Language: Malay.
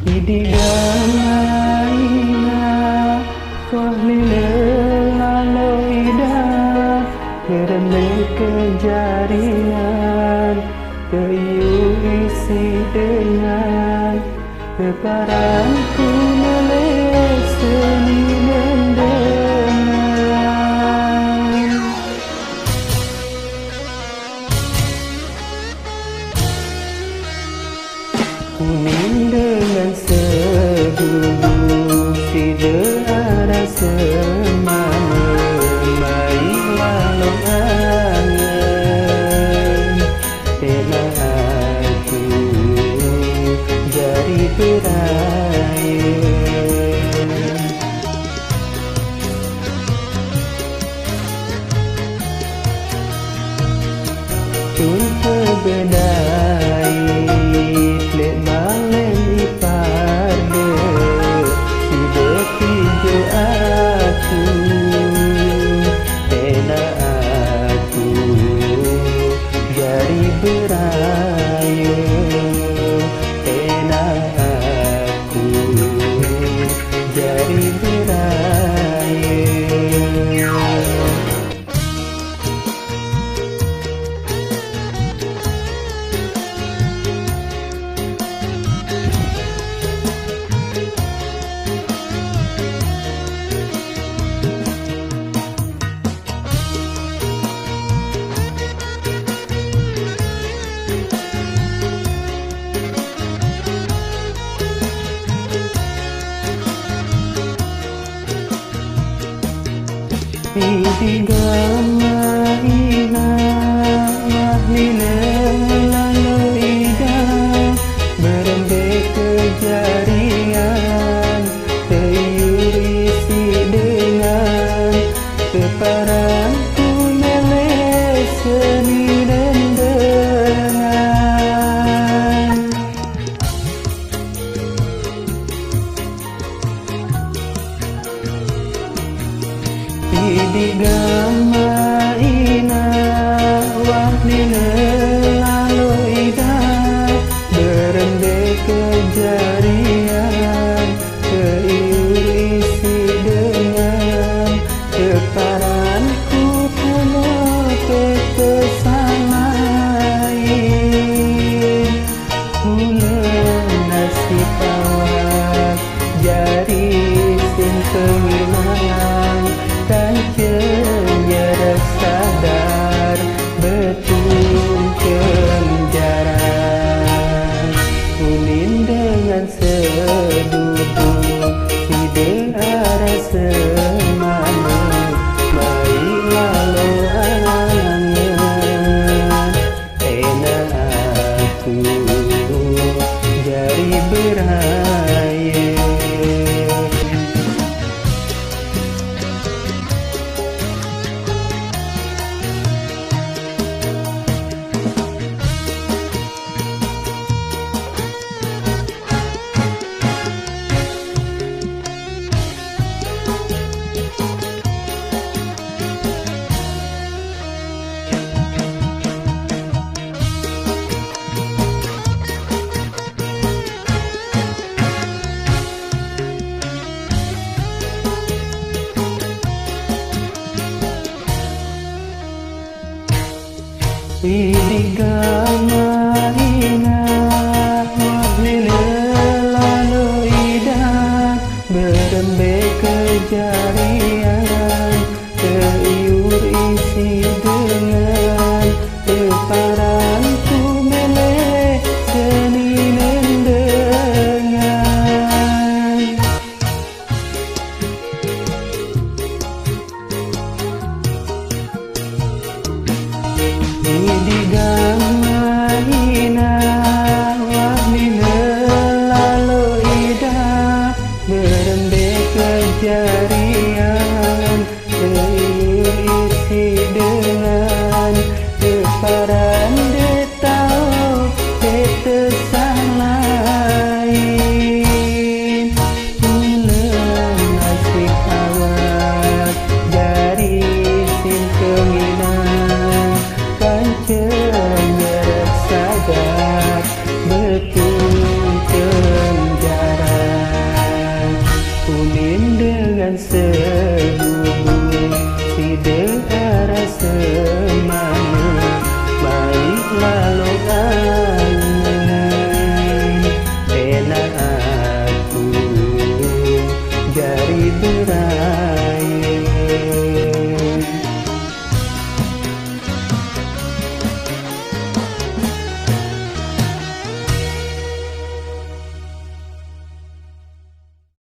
Idigamaina Wahlile lalu ida Berembe kejarian Kayu isi dengan Keparan ku melek seni dendengan Kuning dengan sebubu Tidak ada semana Baik walau angan Telah aku jadi beraya Untuk bedai Plek balen iparde Si bertiga aku Tena aku Jadi beraya Tena aku Jadi beraya Idigamaina Wahlile lalu ida Berembe kejarian Kayu isi dengan Keparan ku melek seni dendengan Idigamaina Wahlile lalu ida Berembe kejarian Kayu isi dengan Keparan ku penuh kesamain Mulen nasib awak Jari sing kehilangan Dan cenjara sadar betul kenjaran Kuning dengan sedudu Tidak ada semana Baik lalu angan Enak aku jadi beraya Idigamaina Wahlile lalu ida Berembe kejarian Keiur isi dengan Keparan ku melek seni dendengan Idigamaina Wahlile lalu ida Berembe kejarian Kayu isi dengan Keparan detau tetes